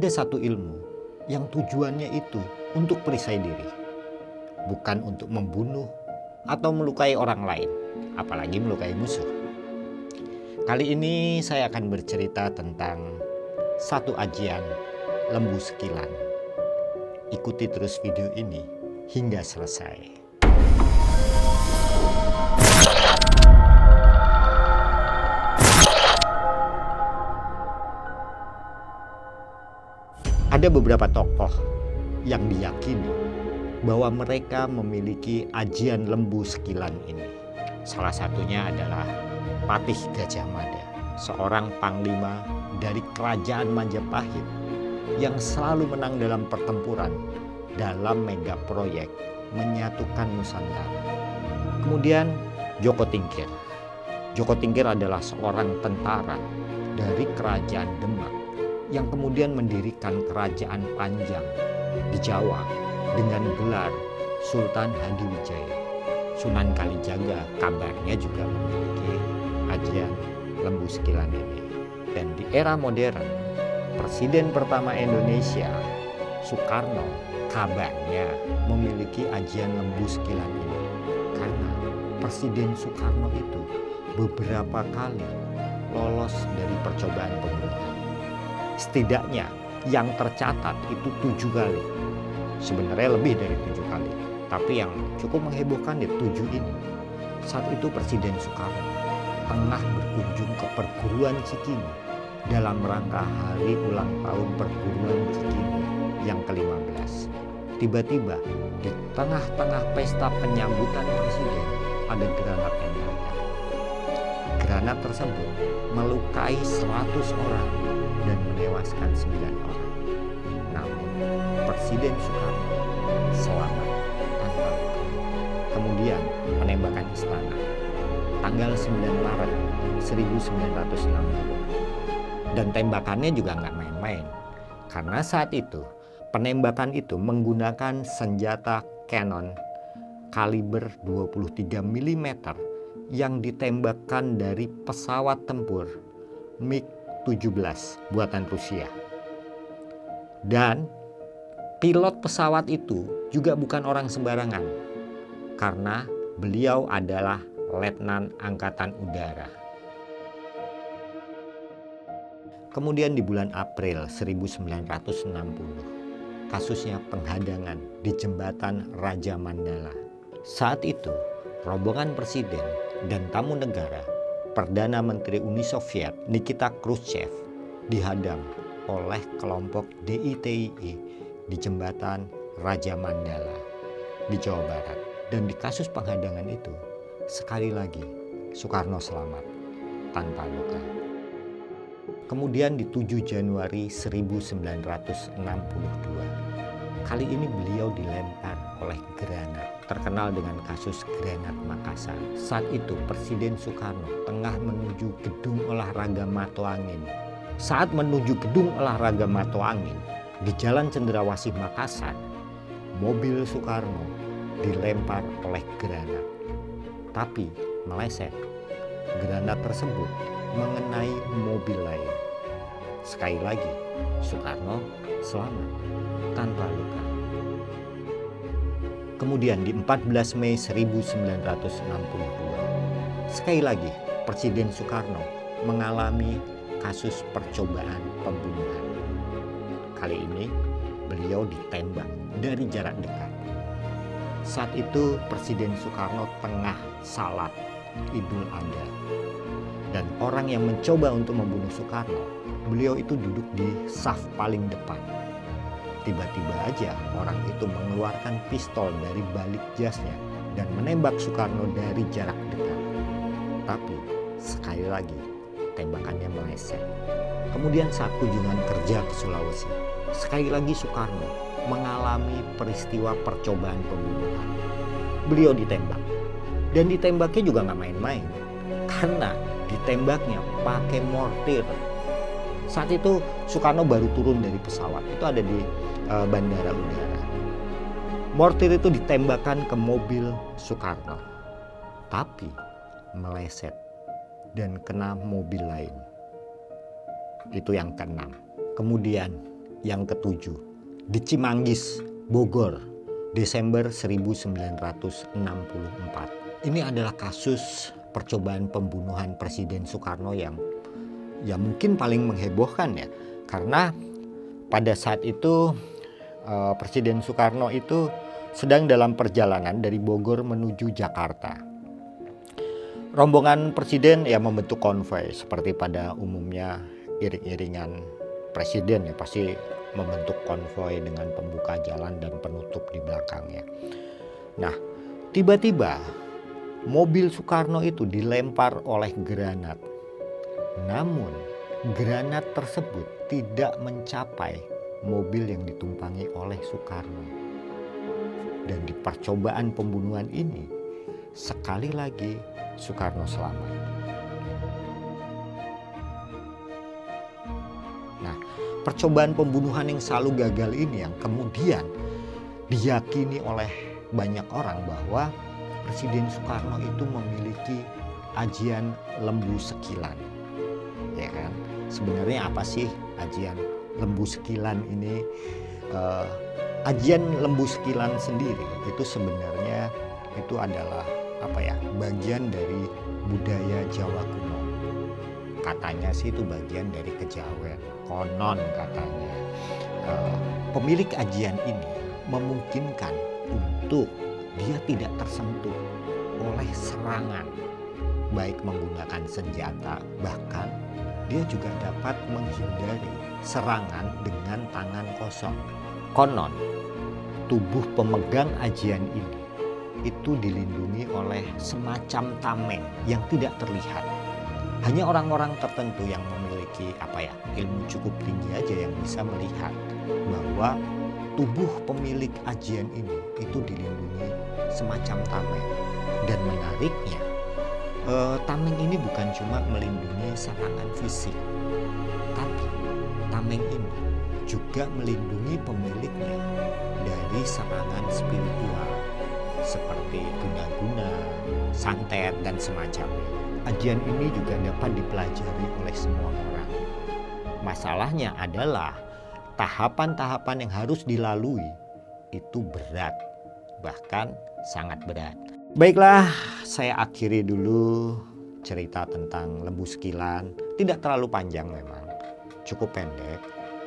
ada satu ilmu yang tujuannya itu untuk perisai diri, bukan untuk membunuh atau melukai orang lain, apalagi melukai musuh. Kali ini saya akan bercerita tentang satu ajian lembu sekilan. Ikuti terus video ini hingga selesai. Ada beberapa tokoh yang diyakini bahwa mereka memiliki ajian lembu sekilan ini. Salah satunya adalah Patih Gajah Mada, seorang panglima dari kerajaan Majapahit yang selalu menang dalam pertempuran dalam mega proyek menyatukan Nusantara. Kemudian Joko Tingkir. Joko Tingkir adalah seorang tentara dari kerajaan Demak yang kemudian mendirikan kerajaan Panjang di Jawa dengan gelar Sultan Hadiwijaya. Sunan Kalijaga kabarnya juga memiliki ajian lembu sekilan ini. Dan di era modern, Presiden pertama Indonesia, Soekarno, kabarnya memiliki ajian lembu sekilan ini. Karena Presiden Soekarno itu beberapa kali lolos dari percobaan pembunuhan. Setidaknya yang tercatat itu 7 kali. Sebenarnya lebih dari 7 kali. Tapi yang cukup menghebohkan di 7 ini. Saat itu Presiden Soekarno tengah berkunjung ke perguruan Cikini dalam rangka hari ulang tahun perguruan Cikini yang ke-15. Tiba-tiba di tengah-tengah pesta penyambutan Presiden ada granat yang meledak. Granat tersebut melukai 100 orang dan menewaskan 9 orang. Namun Presiden Soekarno selamat tanpa luka. Kemudian penembakan istana tanggal 9 Maret 1960. Dan tembakannya juga nggak main-main. Karena saat itu penembakan itu menggunakan senjata Cannon kaliber 23 mm yang ditembakkan dari pesawat tempur MiG-17 buatan Rusia. Dan pilot pesawat itu juga bukan orang sembarangan, karena beliau adalah Letnan Angkatan Udara. Kemudian di bulan April 1960, kasusnya penghadangan di jembatan Raja Mandala. Saat itu, rombongan presiden dan tamu negara, Perdana Menteri Uni Soviet Nikita Khrushchev dihadang oleh kelompok DITII di jembatan Raja Mandala di Jawa Barat. Dan di kasus penghadangan itu, sekali lagi Soekarno selamat tanpa luka. Kemudian di 7 Januari 1962, kali ini beliau dilempar oleh granat, terkenal dengan kasus granat Makassar. Saat itu Presiden Soekarno tengah menuju gedung olahraga Matoangin. Saat menuju gedung olahraga Matoangin di Jalan Cendrawasih Makassar, mobil Soekarno dilempar oleh granat, tapi meleset. Granat tersebut mengenai mobil lain. Sekali lagi, Soekarno selamat tanpa luka. Kemudian di 14 Mei 1962, sekali lagi Presiden Soekarno mengalami kasus percobaan pembunuhan. Kali ini beliau ditembak dari jarak dekat. Saat itu Presiden Soekarno tengah salat Idul Adha. Dan orang yang mencoba untuk membunuh Soekarno, beliau itu duduk di saf paling depan. Tiba-tiba aja orang itu mengeluarkan pistol dari balik jasnya dan menembak Soekarno dari jarak dekat. Tapi sekali lagi tembakannya meleset. Kemudian saat kunjungan kerja ke Sulawesi, sekali lagi Soekarno mengalami peristiwa percobaan pembunuhan. Beliau ditembak. Dan ditembaknya juga nggak main-main. Karena ditembaknya pakai mortir. Saat itu Soekarno baru turun dari pesawat. Itu ada di bandara udara. Mortir itu ditembakkan ke mobil Soekarno. Tapi meleset dan kena mobil lain. Itu yang keenam. Kemudian yang ketujuh di Cimanggis, Bogor, Desember 1964. Ini adalah kasus percobaan pembunuhan Presiden Soekarno yang mungkin paling menghebohkan ya. Karena pada saat itu Presiden Soekarno itu sedang dalam perjalanan dari Bogor menuju Jakarta. Rombongan presiden ya membentuk konvoi seperti pada umumnya iring-iringan presiden ya pasti membentuk konvoi dengan pembuka jalan dan penutup di belakangnya. Nah, tiba-tiba mobil Soekarno itu dilempar oleh granat. Namun, granat tersebut tidak mencapai mobil yang ditumpangi oleh Soekarno. Dan di percobaan pembunuhan ini, sekali lagi Soekarno selamat. Nah, percobaan pembunuhan yang selalu gagal ini yang kemudian diyakini oleh banyak orang bahwa Presiden Soekarno itu memiliki ajian lembu sekilan. Ya kan? Sebenarnya apa sih ajian lembu sekilan ini? Ajian lembu sekilan sendiri itu sebenarnya itu adalah bagian dari budaya Jawa kuno. Katanya sih itu bagian dari kejawen. Konon katanya pemilik ajian ini memungkinkan untuk dia tidak tersentuh oleh serangan, baik menggunakan senjata, bahkan dia juga dapat menghindari serangan dengan tangan kosong. Konon tubuh pemegang ajian ini itu dilindungi oleh semacam tameng yang tidak terlihat. Hanya orang-orang tertentu yang memiliki ilmu cukup tinggi aja yang bisa melihat bahwa tubuh pemilik ajian ini itu dilindungi semacam tameng. Dan menariknya, tameng ini bukan cuma melindungi serangan fisik, tapi tameng ini juga melindungi pemiliknya dari serangan spiritual seperti guna-guna, santet, dan semacamnya. Ajian ini juga dapat dipelajari oleh semua orang. Masalahnya adalah tahapan-tahapan yang harus dilalui itu berat, bahkan sangat berat. Baiklah, saya akhiri dulu cerita tentang lembu sekilan. Tidak terlalu panjang memang, cukup pendek.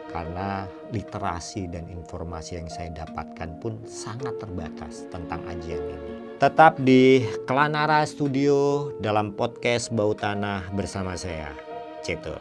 Karena literasi dan informasi yang saya dapatkan pun sangat terbatas tentang ajian ini. Tetap di Kelanara Studio dalam podcast Bau Tanah bersama saya, Ceto.